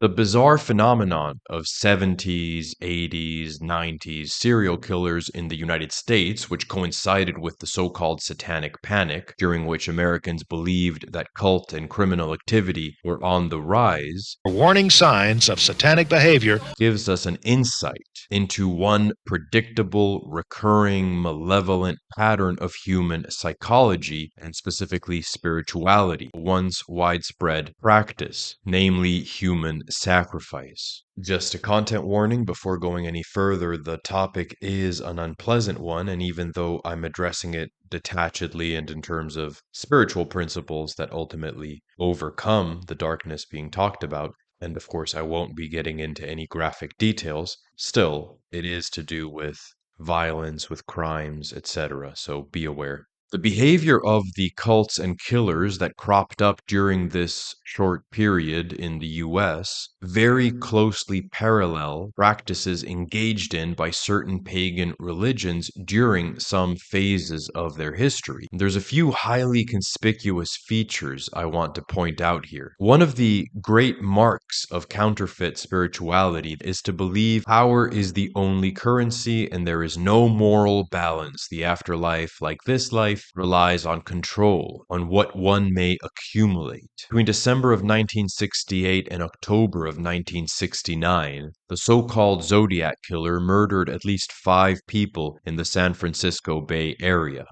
The bizarre phenomenon of 70s, 80s, 90s serial killers in the United States, which coincided with the so-called Satanic Panic, during which Americans believed that cult and criminal activity were on the rise, Warning signs of satanic behavior, gives us an insight into one predictable, recurring, malevolent pattern of human psychology and specifically spirituality, once widespread practice, namely human sacrifice. Just a content warning before going any further, the topic is an unpleasant one, and even though I'm addressing it detachedly and in terms of spiritual principles that ultimately overcome the darkness being talked about, and of course, I won't be getting into any graphic details. Still, it is to do with violence, with crimes, etc. So be aware. The behavior of the cults and killers that cropped up during this short period in the US very closely parallel practices engaged in by certain pagan religions during some phases of their history. There's a few highly conspicuous features I want to point out here. One of the great marks of counterfeit spirituality is to believe power is the only currency and there is no moral balance. The afterlife, like this life, relies on control, on what one may accumulate. Between December of 1968 and October of 1969, the so-called Zodiac Killer murdered at least 5 people in the San Francisco Bay Area.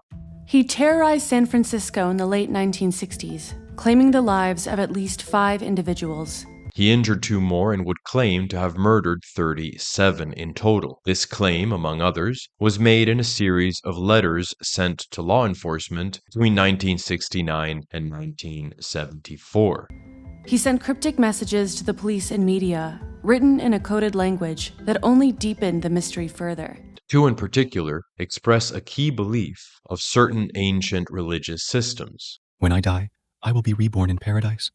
He terrorized San Francisco in the late 1960s, claiming the lives of at least 5 individuals. He injured 2 more and would claim to have murdered 37 in total. This claim, among others, was made in a series of letters sent to law enforcement between 1969 and 1974. He sent cryptic messages to the police and media, written in a coded language that only deepened the mystery further. 2 in particular express a key belief of certain ancient religious systems. When I die, I will be reborn in paradise,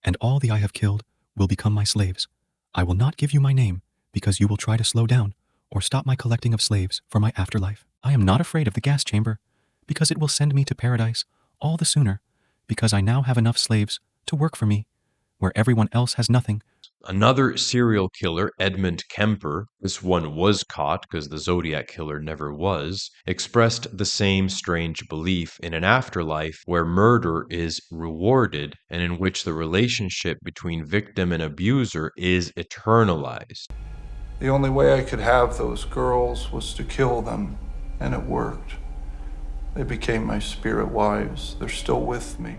and all the I have killed will become my slaves. I will not give you my name, because you will try to slow down or stop my collecting of slaves for my afterlife. I am not afraid of the gas chamber, because it will send me to paradise all the sooner, because I now have enough slaves to work for me, where everyone else has nothing. Another serial killer, Edmund Kemper, this one was caught because the Zodiac Killer never was, expressed the same strange belief in an afterlife where murder is rewarded and in which the relationship between victim and abuser is eternalized. The only way I could have those girls was to kill them, and it worked. They became my spirit wives. They're still with me.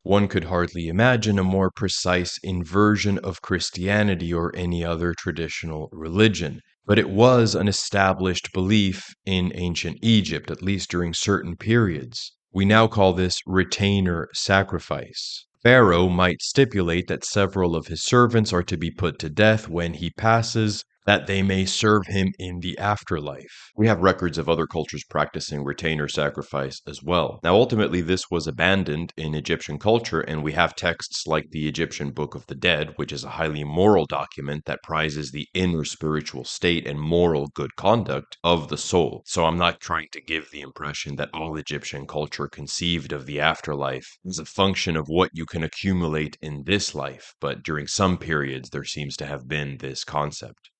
One could hardly imagine a more precise inversion of Christianity or any other traditional religion, but it was an established belief in ancient Egypt, at least during certain periods. We now call this retainer sacrifice. Pharaoh might stipulate that several of his servants are to be put to death when he passes, that they may serve him in the afterlife. We have records of other cultures practicing retainer sacrifice as well. Now, ultimately, this was abandoned in Egyptian culture, and we have texts like the Egyptian Book of the Dead, which is a highly moral document that prizes the inner spiritual state and moral good conduct of the soul. So I'm not trying to give the impression that all Egyptian culture conceived of the afterlife as a function of what you can accumulate in this life, but during some periods there seems to have been this concept.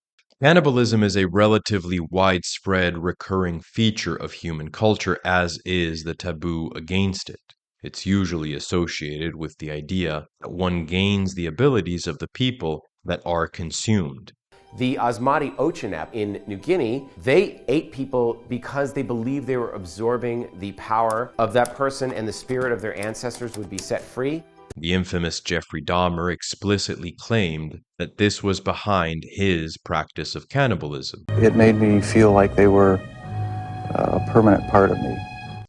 Cannibalism is a relatively widespread recurring feature of human culture, as is the taboo against it. It's usually associated with the idea that one gains the abilities of the people that are consumed. The Asmati Ochinep in New Guinea, they ate people because they believed they were absorbing the power of that person and the spirit of their ancestors would be set free. The infamous Jeffrey Dahmer explicitly claimed that this was behind his practice of cannibalism. It made me feel like they were a permanent part of me.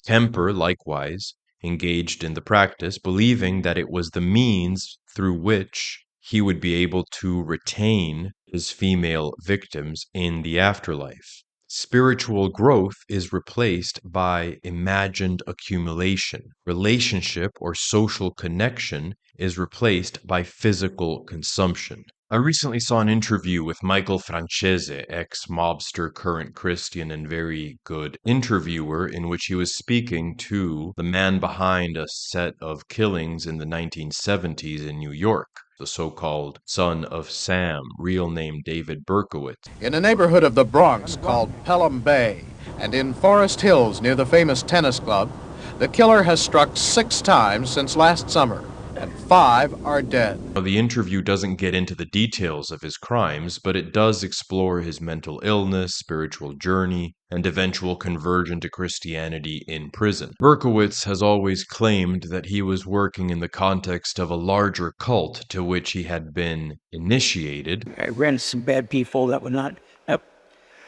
Kemper, likewise, engaged in the practice, believing that it was the means through which he would be able to retain his female victims in the afterlife. Spiritual growth is replaced by imagined accumulation. Relationship or social connection is replaced by physical consumption. I recently saw an interview with Michael Francese, ex-mobster, current Christian, and very good interviewer, in which he was speaking to the man behind a set of killings in the 1970s in New York. the so-called son of Sam, real name David Berkowitz. In a neighborhood of the Bronx called Pelham Bay, and in Forest Hills near the famous tennis club, the killer has struck 6 times since last summer, and 5 are dead. Now, the interview doesn't get into the details of his crimes, but it does explore his mental illness, spiritual journey, and eventual conversion to Christianity in prison. Berkowitz has always claimed that he was working in the context of a larger cult to which he had been initiated. I ran into some bad people that were not,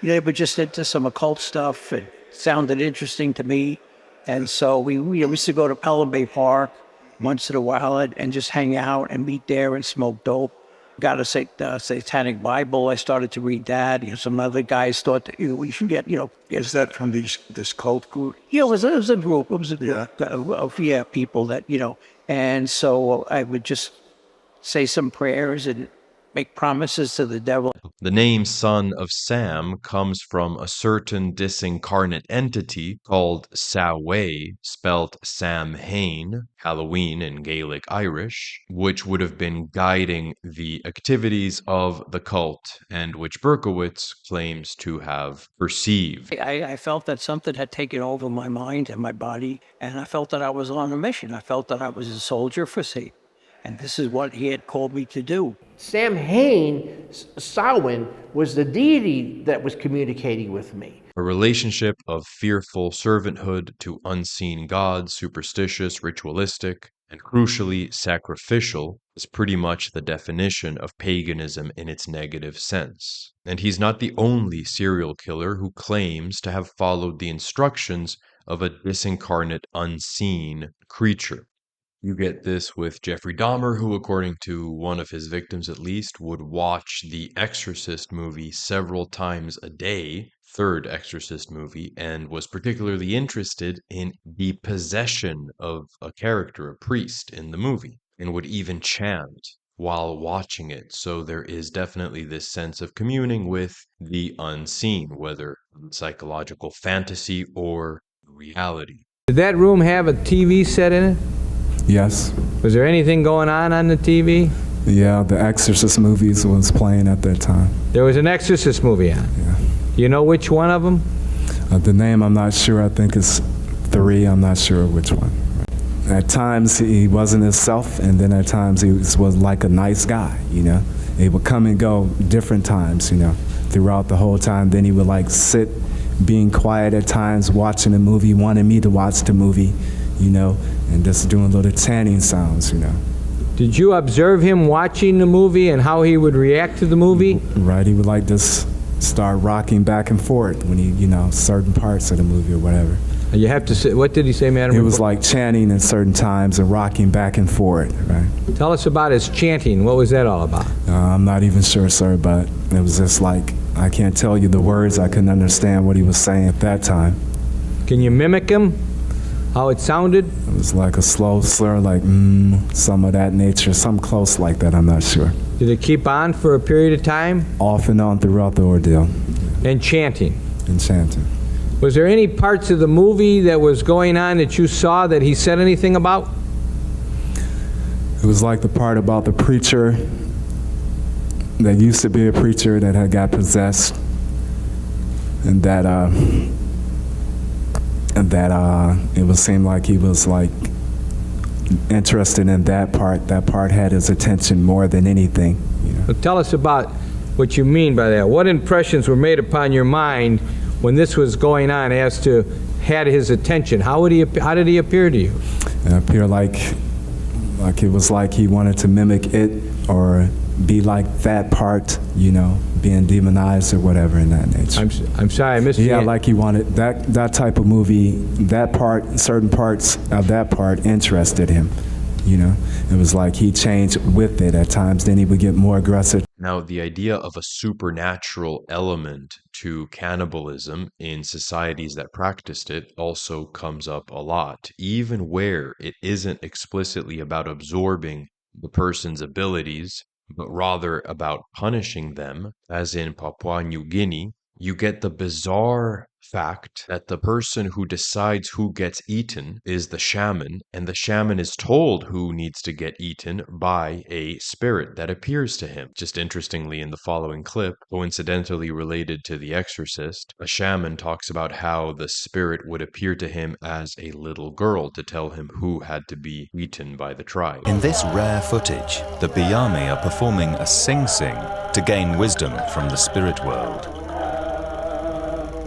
they were just into some occult stuff. It sounded interesting to me. And so we used to go to Pelham Bay Park once in a while and just hang out and meet there and smoke dope. Got a satanic Bible. I started to read that. Some other guys thought that we should get, Is that from this cult group? Yeah, it was a group. It was a group of people that, And so I would just say some prayers and make promises to the devil. The name Son of Sam comes from a certain disincarnate entity called Sawe, spelt Samhain, Halloween in Gaelic Irish, which would have been guiding the activities of the cult and which Berkowitz claims to have perceived. I felt that something had taken over my mind and my body, and I felt that I was on a mission. I felt that I was a soldier for Satan, and this is what he had called me to do. Samhain, Samhain, was the deity that was communicating with me. A relationship of fearful servanthood to unseen gods, superstitious, ritualistic, and crucially sacrificial, is pretty much the definition of paganism in its negative sense. And he's not the only serial killer who claims to have followed the instructions of a disincarnate, unseen creature. You get this with Jeffrey Dahmer, who, according to one of his victims at least, would watch the Exorcist movie several times a day, third Exorcist movie, and was particularly interested in the possession of a character, a priest, in the movie, and would even chant while watching it. So there is definitely this sense of communing with the unseen, whether psychological fantasy or reality. Did that room have a TV set in it? Yes. Was there anything going on the TV? Yeah, the Exorcist movies was playing at that time. There was an Exorcist movie on? Yeah. Do you know which one of them? The name I'm not sure. I think it's 3. I'm not sure which one. At times he wasn't himself, and then at times he was like a nice guy, He would come and go different times, throughout the whole time. Then he would like sit, being quiet at times, watching the movie, wanting me to watch the movie, and just doing little chanting sounds, Did you observe him watching the movie and how he would react to the movie? Right, he would like just start rocking back and forth when he, certain parts of the movie or whatever. You have to say, what did he say, madam? He was like chanting in certain times and rocking back and forth, right? Tell us about his chanting. What was that all about? I'm not even sure, sir, but it was just like, I can't tell you the words. I couldn't understand what he was saying at that time. Can you mimic him? How it sounded? It was like a slow slur, like some of that nature, some close like that, I'm not sure. Did it keep on for a period of time? Off and on throughout the ordeal. And chanting? And chanting. Was there any parts of the movie that was going on that you saw that he said anything about? It was like the part about the preacher that used to be a preacher that had got possessed, and that it would seem like he was like interested in that part. That part had his attention more than anything. Well, tell us about what you mean by that. What impressions were made upon your mind when this was going on as to had his attention? How did he appear to you? It appeared like it was like he wanted to mimic it or be like that part, being demonized or whatever in that nature. I'm sorry, I missed. Yeah, like he wanted that type of movie. That part, certain parts of that part interested him. It was like he changed with it at times. Then he would get more aggressive. Now, the idea of a supernatural element to cannibalism in societies that practiced it also comes up a lot, even where it isn't explicitly about absorbing the person's abilities, but rather about punishing them, as in Papua New Guinea. You get the bizarre fact that the person who decides who gets eaten is the shaman, and the shaman is told who needs to get eaten by a spirit that appears to him. Just interestingly, in the following clip, coincidentally related to The Exorcist, a shaman talks about how the spirit would appear to him as a little girl to tell him who had to be eaten by the tribe. In this rare footage, the Biami are performing a sing-sing to gain wisdom from the spirit world.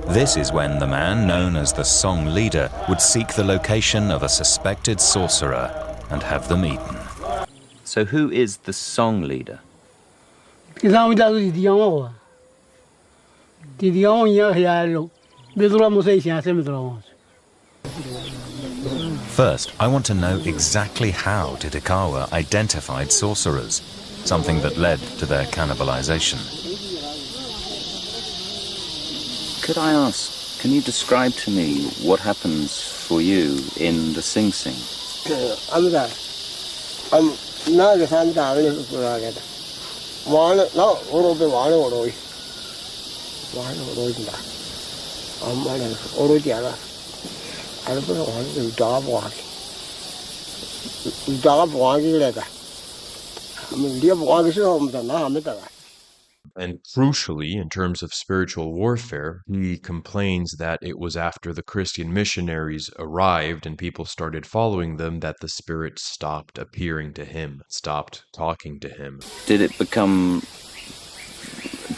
This is when the man known as the song leader would seek the location of a suspected sorcerer and have them eaten. So who is the song leader? First, I want to know exactly how Titikawa identified sorcerers, something that led to their cannibalization. Could I ask, can you describe to me what happens for you in the Sing Sing? And crucially, in terms of spiritual warfare, he complains that it was after the Christian missionaries arrived and people started following them that the spirit stopped appearing to him, stopped talking to him. Did it become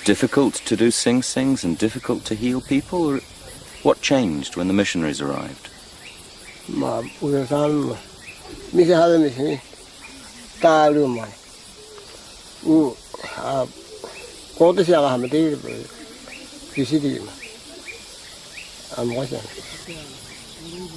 difficult to do sing-sings and difficult to heal people? Or what changed when the missionaries arrived?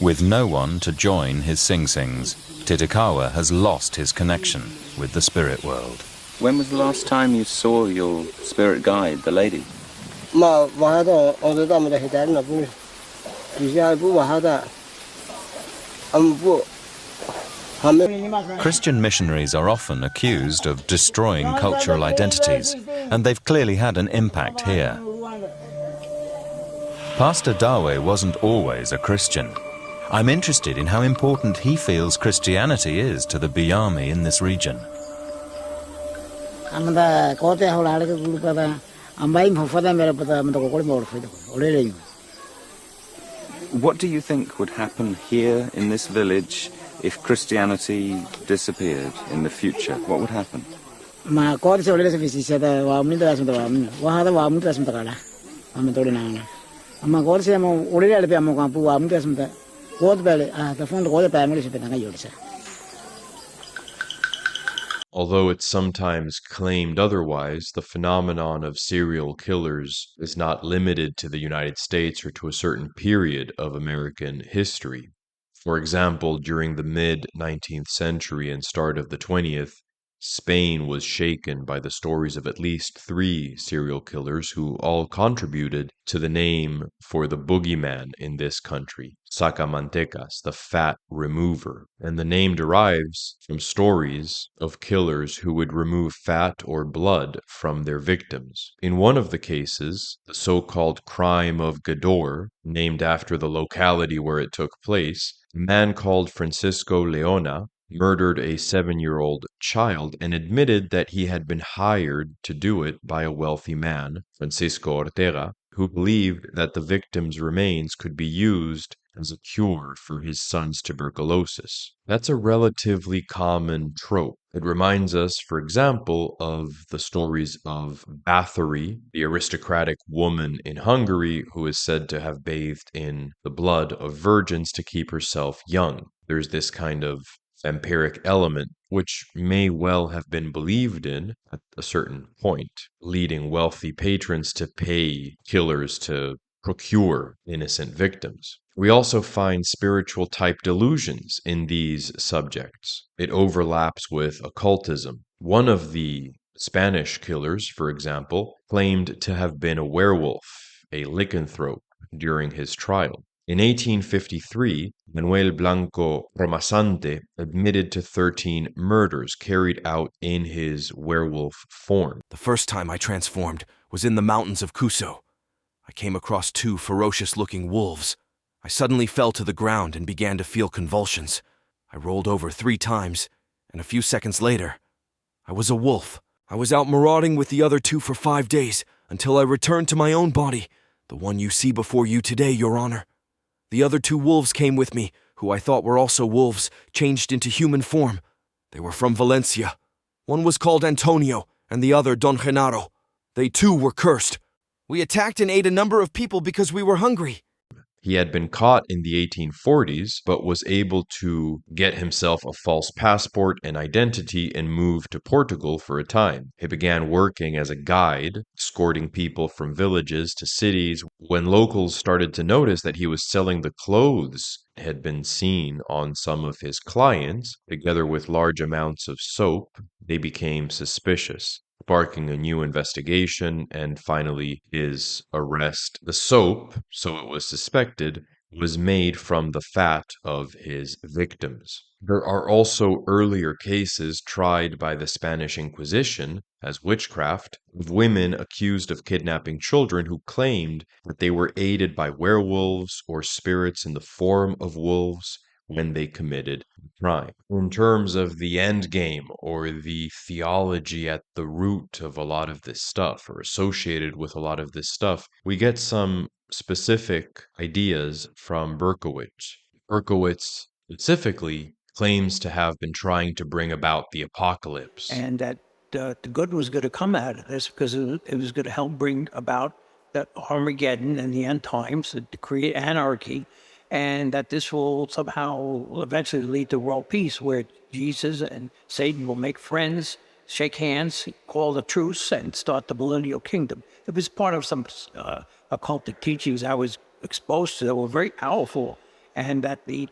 With no one to join his sing-sings, Titikawa has lost his connection with the spirit world. When was the last time you saw your spirit guide, the lady? Christian missionaries are often accused of destroying cultural identities, and they've clearly had an impact here. Pastor Dawe wasn't always a Christian. I'm interested in how important he feels Christianity is to the Biami in this region. What do you think would happen here in this village if Christianity disappeared in the future? What would happen? Although it's sometimes claimed otherwise, the phenomenon of serial killers is not limited to the United States or to a certain period of American history. For example, during the mid-19th century and start of the 20th, Spain was shaken by the stories of at least 3 serial killers who all contributed to the name for the boogeyman in this country, Sacamantecas, the fat remover. And the name derives from stories of killers who would remove fat or blood from their victims. In one of the cases, the so-called crime of Gador, named after the locality where it took place, a man called Francisco Leona murdered a 7-year-old child and admitted that he had been hired to do it by a wealthy man, Francisco Ortega, who believed that the victim's remains could be used as a cure for his son's tuberculosis. That's a relatively common trope. It reminds us, for example, of the stories of Bathory, the aristocratic woman in Hungary who is said to have bathed in the blood of virgins to keep herself young. There's this kind of vampiric element, which may well have been believed in at a certain point, leading wealthy patrons to pay killers to procure innocent victims. We also find spiritual type delusions in these subjects. It overlaps with occultism. One of the Spanish killers, for example, claimed to have been a werewolf, a lycanthrope, during his trial. In 1853, Manuel Blanco Romasante admitted to 13 murders carried out in his werewolf form. The first time I transformed was in the mountains of Cusco. I came across 2 ferocious-looking wolves. I suddenly fell to the ground and began to feel convulsions. I rolled over 3 times, and a few seconds later, I was a wolf. I was out marauding with the other 2 for 5 days, until I returned to my own body, the one you see before you today, Your Honor. The other 2 wolves came with me, who I thought were also wolves, changed into human form. They were from Valencia. One was called Antonio, and the other Don Genaro. They too were cursed. We attacked and ate a number of people because we were hungry. He had been caught in the 1840s, but was able to get himself a false passport and identity and move to Portugal for a time. He began working as a guide, escorting people from villages to cities. When locals started to notice that he was selling the clothes had been seen on some of his clients, together with large amounts of soap, they became suspicious, sparking a new investigation and finally his arrest. The soap, so it was suspected, was made from the fat of his victims. There are also earlier cases tried by the Spanish Inquisition as witchcraft of women accused of kidnapping children who claimed that they were aided by werewolves or spirits in the form of wolves when they committed crime. In terms of the end game or the theology at the root of a lot of this stuff or associated with a lot of this stuff, we get some specific ideas from Berkowitz. Berkowitz specifically claims to have been trying to bring about the apocalypse. And that the good was going to come out of this because it was going to help bring about that Armageddon and the end times, to create anarchy, and that this will somehow eventually lead to world peace, where Jesus and Satan will make friends, shake hands, call a truce, and start the millennial kingdom. It was part of some occultic teachings I was exposed to that were very powerful, and that the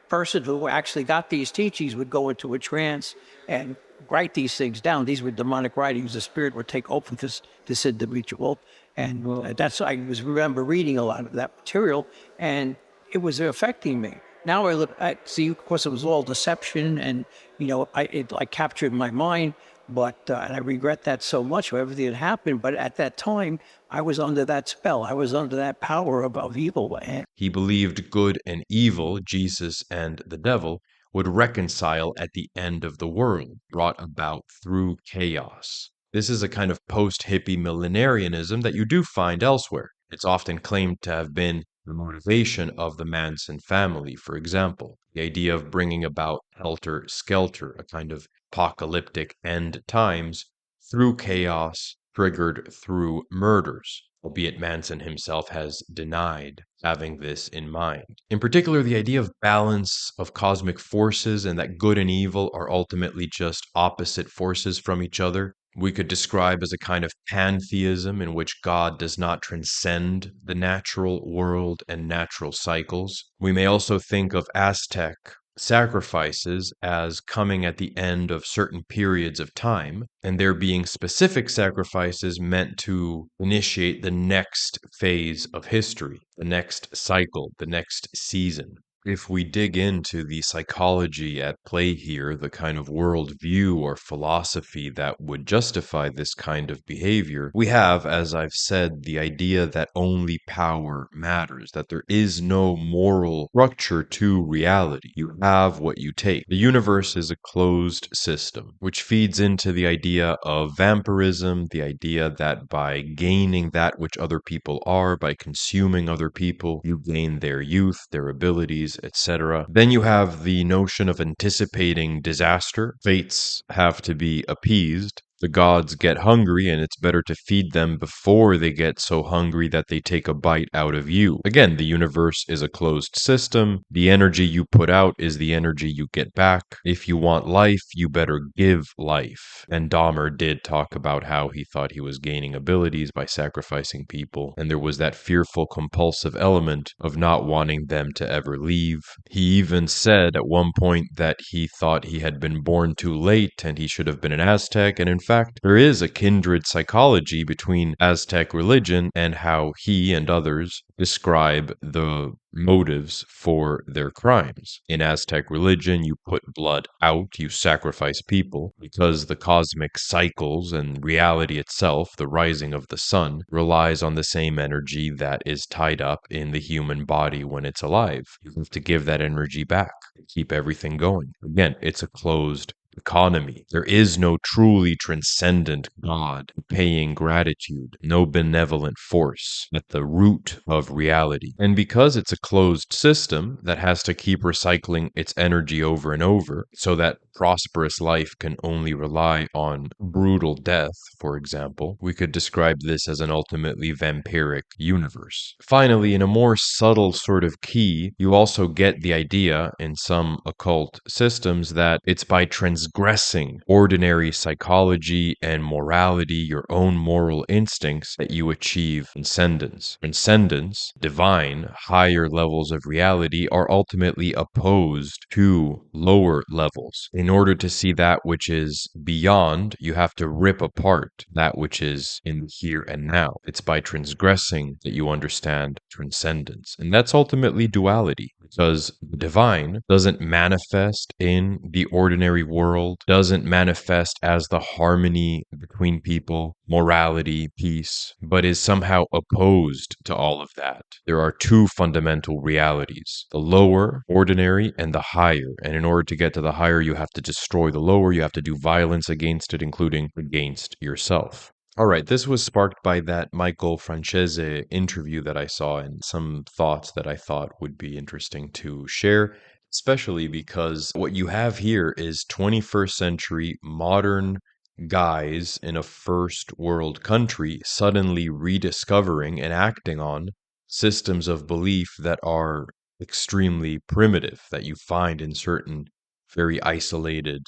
person who actually got these teachings would go into a trance and write these things down. These were demonic writings. The spirit would take over this individual, and that's I remember reading a lot of that material, and it was affecting me. Now I look, see, of course, it was all deception, and it captured my mind. But and I regret that so much, everything that happened. But at that time, I was under that spell. I was under that power of evil. He believed good and evil, Jesus and the devil, would reconcile at the end of the world, brought about through chaos. This is a kind of post-hippie millenarianism that you do find elsewhere. It's often claimed to have been the motivation of the Manson family, for example. The idea of bringing about helter-skelter, a kind of apocalyptic end times, through chaos, triggered through murders, albeit Manson himself has denied having this in mind. In particular, the idea of balance of cosmic forces and that good and evil are ultimately just opposite forces from each other. We could describe as a kind of pantheism in which God does not transcend the natural world and natural cycles. We may also think of Aztec sacrifices as coming at the end of certain periods of time, and there being specific sacrifices meant to initiate the next phase of history, the next cycle, the next season. If we dig into the psychology at play here, the kind of worldview or philosophy that would justify this kind of behavior, we have, as I've said, the idea that only power matters, that there is no moral structure to reality. You have what you take. The universe is a closed system, which feeds into the idea of vampirism, the idea that by gaining that which other people are, by consuming other people, you gain their youth, their abilities, etc. Then you have the notion of anticipating disaster. Fates have to be appeased. The gods get hungry, and it's better to feed them before they get so hungry that they take a bite out of you. Again, the universe is a closed system. The energy you put out is the energy you get back. If you want life, you better give life. And Dahmer did talk about how he thought he was gaining abilities by sacrificing people, and there was that fearful, compulsive element of not wanting them to ever leave. He even said at one point that he thought he had been born too late and he should have been an Aztec, and in fact, there is a kindred psychology between Aztec religion and how he and others describe the motives for their crimes. In Aztec religion, you put blood out, you sacrifice people, because the cosmic cycles and reality itself, the rising of the sun, relies on the same energy that is tied up in the human body when it's alive. You have to give that energy back, keep everything going. Again, it's a closed economy. There is no truly transcendent God paying gratitude, no benevolent force at the root of reality. And because it's a closed system that has to keep recycling its energy over and over, so that prosperous life can only rely on brutal death, for example, we could describe this as an ultimately vampiric universe. Finally, in a more subtle sort of key, you also get the idea in some occult systems that it's by transgressing ordinary psychology and morality, your own moral instincts, that you achieve transcendence. Transcendence, divine, higher levels of reality are ultimately opposed to lower levels. In order to see that which is beyond, you have to rip apart that which is in the here and now. It's by transgressing that you understand transcendence. And that's ultimately duality, because the divine doesn't manifest in the ordinary world, doesn't manifest as the harmony between people, morality, peace, but is somehow opposed to all of that. There are two fundamental realities, the lower, ordinary, and the higher. And in order to get to the higher, you have to destroy the lower, you have to do violence against it, including against yourself. All right, this was sparked by that Michael Francese interview that I saw and some thoughts that I thought would be interesting to share, especially because what you have here is 21st century modern guys in a first world country suddenly rediscovering and acting on systems of belief that are extremely primitive, that you find in certain very isolated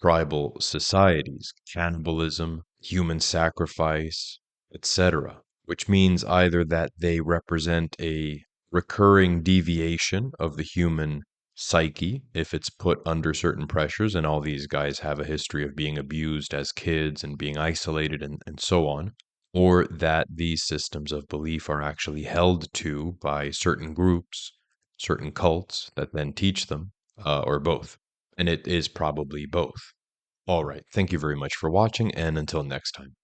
tribal societies, cannibalism, human sacrifice, etc., which means either that they represent a recurring deviation of the human psyche if it's put under certain pressures, and all these guys have a history of being abused as kids and being isolated and so on, or that these systems of belief are actually held to by certain groups, certain cults that then teach them, or both. And it is probably both. All right. Thank you very much for watching, and until next time.